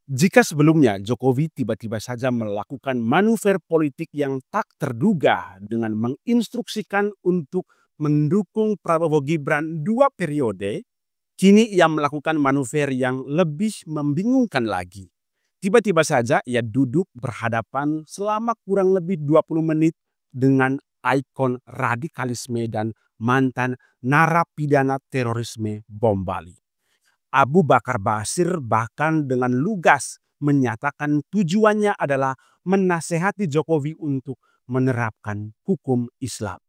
Jika sebelumnya Jokowi tiba-tiba saja melakukan manuver politik yang tak terduga dengan menginstruksikan untuk mendukung Prabowo Gibran 2 periode, kini ia melakukan manuver yang lebih membingungkan lagi. Tiba-tiba saja ia duduk berhadapan selama kurang lebih 20 menit dengan ikon radikalisme dan mantan narapidana terorisme bom Bali. Abu Bakar Basir bahkan dengan lugas menyatakan tujuannya adalah menasehati Jokowi untuk menerapkan hukum Islam.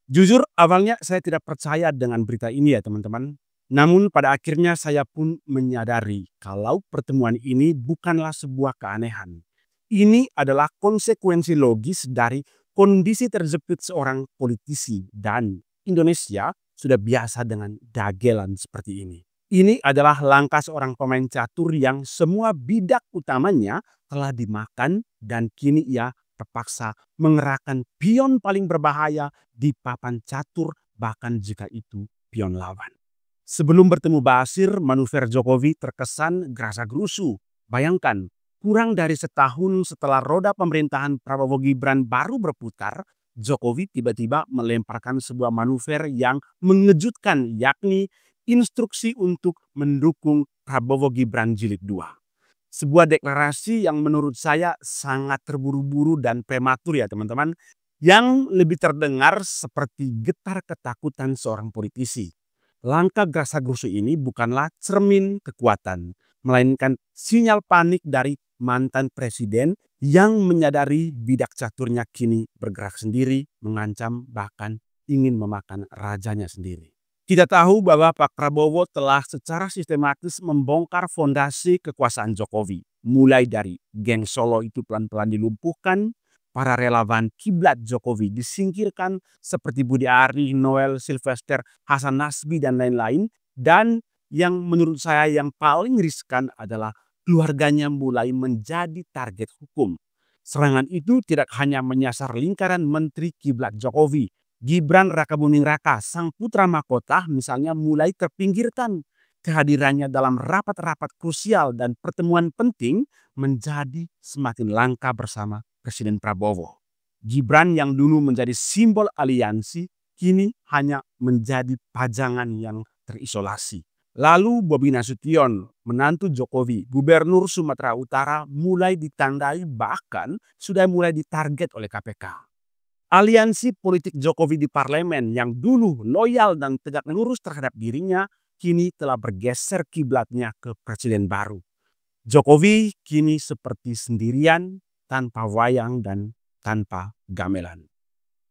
Jujur awalnya saya tidak percaya dengan berita ini ya teman-teman. Namun pada akhirnya saya pun menyadari kalau pertemuan ini bukanlah sebuah keanehan. Ini adalah konsekuensi logis dari kondisi terjepit seorang politisi dan Indonesia sudah biasa dengan dagelan seperti ini. Ini adalah langkah seorang pemain catur yang semua bidak utamanya telah dimakan dan kini ia terpaksa mengerahkan pion paling berbahaya di papan catur bahkan jika itu pion lawan. Sebelum bertemu Basir, manuver Jokowi terkesan gerasa-gerusu. Bayangkan, kurang dari setahun setelah roda pemerintahan Prabowo Gibran baru berputar, Jokowi tiba-tiba melemparkan sebuah manuver yang mengejutkan, yakni instruksi untuk mendukung Prabowo Gibran Jilid 2. Sebuah deklarasi yang menurut saya sangat terburu-buru dan prematur ya teman-teman, yang lebih terdengar seperti getar ketakutan seorang politisi. Langkah gerasa-gerusu ini bukanlah cermin kekuatan, melainkan sinyal panik dari mantan presiden yang menyadari bidak caturnya kini bergerak sendiri, mengancam bahkan ingin memakan rajanya sendiri. Kita tahu bahwa Pak Prabowo telah secara sistematis membongkar fondasi kekuasaan Jokowi. Mulai dari geng Solo itu pelan-pelan dilumpuhkan, para relawan kiblat Jokowi disingkirkan seperti Budi Ari, Noel, Sylvester, Hasan Nasbi, dan lain-lain. Dan yang menurut saya yang paling riskan adalah keluarganya mulai menjadi target hukum. Serangan itu tidak hanya menyasar lingkaran menteri kiblat Jokowi. Gibran Rakabuming Raka, sang putra mahkota misalnya mulai terpinggirkan. Kehadirannya dalam rapat-rapat krusial dan pertemuan penting menjadi semakin langka bersama Presiden Prabowo. Gibran yang dulu menjadi simbol aliansi kini hanya menjadi pajangan yang terisolasi. Lalu Bobi Nasution, menantu Jokowi, Gubernur Sumatera Utara mulai ditandai bahkan sudah mulai ditarget oleh KPK. Aliansi politik Jokowi di parlemen yang dulu loyal dan tegak lurus terhadap dirinya kini telah bergeser kiblatnya ke presiden baru. Jokowi kini seperti sendirian, tanpa wayang dan tanpa gamelan.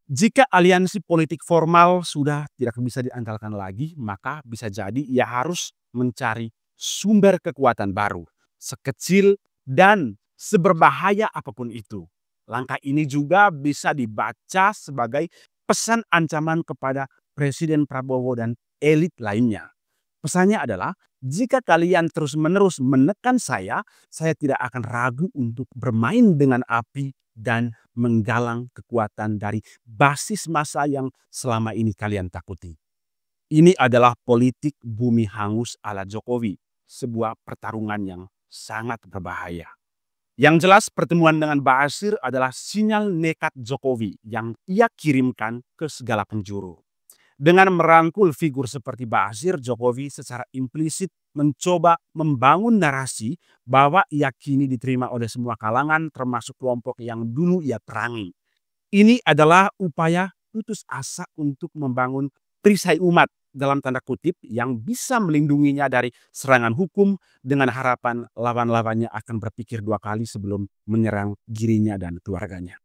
Jika aliansi politik formal sudah tidak bisa diandalkan lagi, maka bisa jadi ia harus mencari sumber kekuatan baru, sekecil dan seberbahaya apapun itu. Langkah ini juga bisa dibaca sebagai pesan ancaman kepada Presiden Prabowo dan elit lainnya. Pesannya adalah, jika kalian terus-menerus menekan saya tidak akan ragu untuk bermain dengan api dan menggalang kekuatan dari basis massa yang selama ini kalian takuti. Ini adalah politik bumi hangus ala Jokowi, sebuah pertarungan yang sangat berbahaya. Yang jelas pertemuan dengan Basir adalah sinyal nekat Jokowi yang ia kirimkan ke segala penjuru. Dengan merangkul figur seperti Basir, Jokowi secara implisit mencoba membangun narasi bahwa ia kini diterima oleh semua kalangan termasuk kelompok yang dulu ia perangi. Ini adalah upaya putus asa untuk membangun perisai umat dalam tanda kutip yang bisa melindunginya dari serangan hukum dengan harapan lawan-lawannya akan berpikir 2 kali sebelum menyerang dirinya dan keluarganya.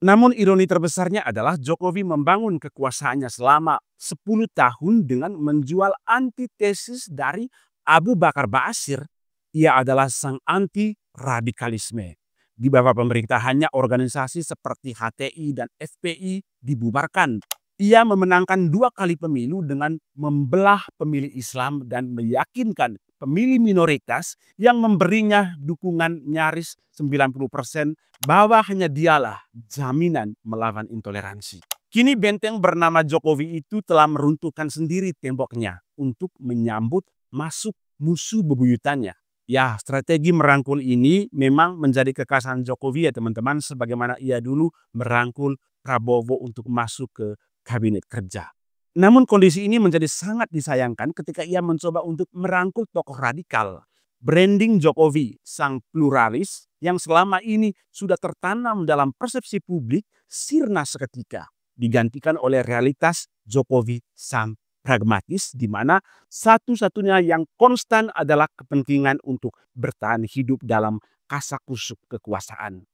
Namun ironi terbesarnya adalah Jokowi membangun kekuasaannya selama 10 tahun dengan menjual antitesis dari Abu Bakar Basir. Ia adalah sang anti-radikalisme. Di bawah pemerintahannya organisasi seperti HTI dan FPI dibubarkan. Ia memenangkan 2 kali pemilu dengan membelah pemilih Islam dan meyakinkan pemilih minoritas yang memberinya dukungan nyaris 90% bahwa hanya dialah jaminan melawan intoleransi. Kini benteng bernama Jokowi itu telah meruntuhkan sendiri temboknya untuk menyambut masuk musuh bebuyutannya. Ya, strategi merangkul ini memang menjadi kekhasan Jokowi ya teman-teman, sebagaimana ia dulu merangkul Prabowo untuk masuk ke kabinet kerja. Namun kondisi ini menjadi sangat disayangkan ketika ia mencoba untuk merangkul tokoh radikal. Branding Jokowi, sang pluralis yang selama ini sudah tertanam dalam persepsi publik, sirna seketika. Digantikan oleh realitas Jokowi sang pragmatis, di mana satu-satunya yang konstan adalah kepentingan untuk bertahan hidup dalam kasakusuk kekuasaan.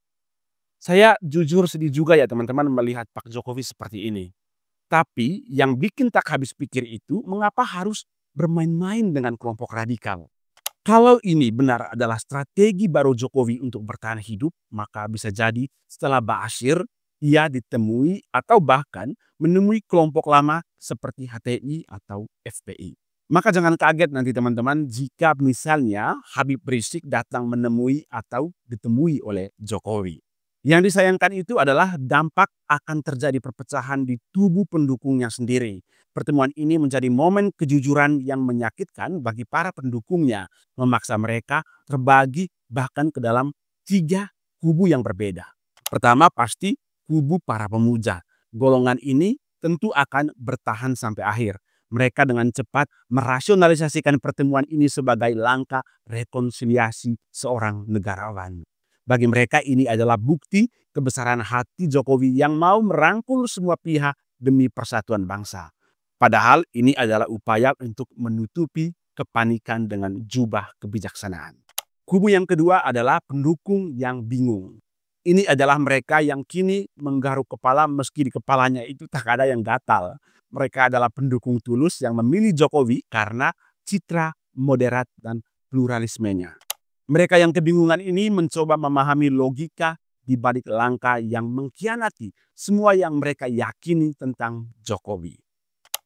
Saya jujur sedih juga ya teman-teman melihat Pak Jokowi seperti ini. Tapi yang bikin tak habis pikir itu mengapa harus bermain-main dengan kelompok radikal. Kalau ini benar adalah strategi baru Jokowi untuk bertahan hidup, maka bisa jadi setelah Ba'asyir ia ditemui atau bahkan menemui kelompok lama seperti HTI atau FPI. Maka jangan kaget nanti teman-teman jika misalnya Habib Rizik datang menemui atau ditemui oleh Jokowi. Yang disayangkan itu adalah dampak akan terjadi perpecahan di tubuh pendukungnya sendiri. Pertemuan ini menjadi momen kejujuran yang menyakitkan bagi para pendukungnya, memaksa mereka terbagi bahkan ke dalam 3 kubu yang berbeda. Pertama pasti kubu para pemuja. Golongan ini tentu akan bertahan sampai akhir. Mereka dengan cepat merasionalisasikan pertemuan ini sebagai langkah rekonsiliasi seorang negarawan. Bagi mereka ini adalah bukti kebesaran hati Jokowi yang mau merangkul semua pihak demi persatuan bangsa. Padahal ini adalah upaya untuk menutupi kepanikan dengan jubah kebijaksanaan. Kubu yang kedua adalah pendukung yang bingung. Ini adalah mereka yang kini menggaruk kepala meski di kepalanya itu tak ada yang gatal. Mereka adalah pendukung tulus yang memilih Jokowi karena citra moderat dan pluralismenya. Mereka yang kebingungan ini mencoba memahami logika di balik langkah yang mengkhianati semua yang mereka yakini tentang Jokowi.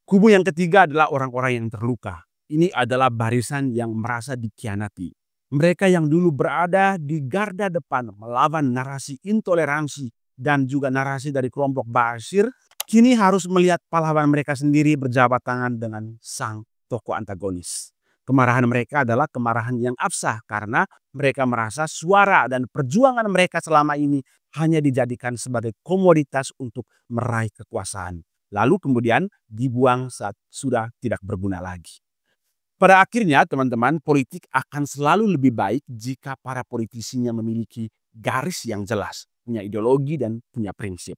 Kubu yang ketiga adalah orang-orang yang terluka. Ini adalah barisan yang merasa dikhianati. Mereka yang dulu berada di garda depan melawan narasi intoleransi dan juga narasi dari kelompok Ba'asyir, kini harus melihat pahlawan mereka sendiri berjabat tangan dengan sang tokoh antagonis. Kemarahan mereka adalah kemarahan yang absah karena mereka merasa suara dan perjuangan mereka selama ini hanya dijadikan sebagai komoditas untuk meraih kekuasaan. Lalu kemudian dibuang saat sudah tidak berguna lagi. Pada akhirnya teman-teman, politik akan selalu lebih baik jika para politisinya memiliki garis yang jelas, punya ideologi dan punya prinsip.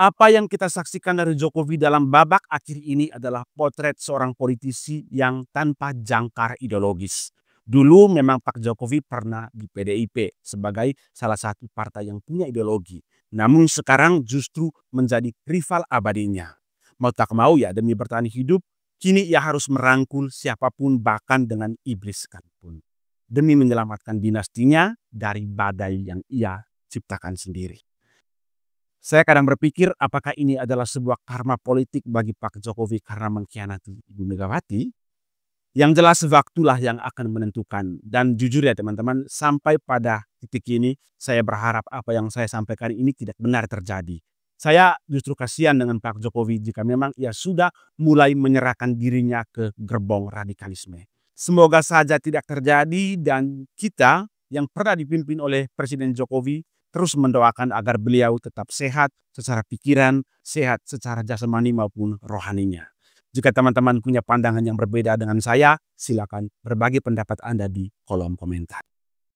Apa yang kita saksikan dari Jokowi dalam babak akhir ini adalah potret seorang politisi yang tanpa jangkar ideologis. Dulu memang Pak Jokowi pernah di PDIP sebagai salah satu partai yang punya ideologi. Namun sekarang justru menjadi rival abadinya. Mau tak mau ya demi bertahan hidup, kini ia harus merangkul siapapun bahkan dengan iblis sekalipun. Demi menyelamatkan dinastinya dari badai yang ia ciptakan sendiri. Saya kadang berpikir apakah ini adalah sebuah karma politik bagi Pak Jokowi karena mengkhianati Ibu Megawati? Yang jelas waktulah yang akan menentukan. Dan jujur ya teman-teman, sampai pada titik ini saya berharap apa yang saya sampaikan ini tidak benar terjadi. Saya justru kasihan dengan Pak Jokowi jika memang ia sudah mulai menyerahkan dirinya ke gerbong radikalisme. Semoga saja tidak terjadi dan kita yang pernah dipimpin oleh Presiden Jokowi terus mendoakan agar beliau tetap sehat secara pikiran, sehat secara jasmani maupun rohaninya. Jika teman-teman punya pandangan yang berbeda dengan saya, silakan berbagi pendapat Anda di kolom komentar.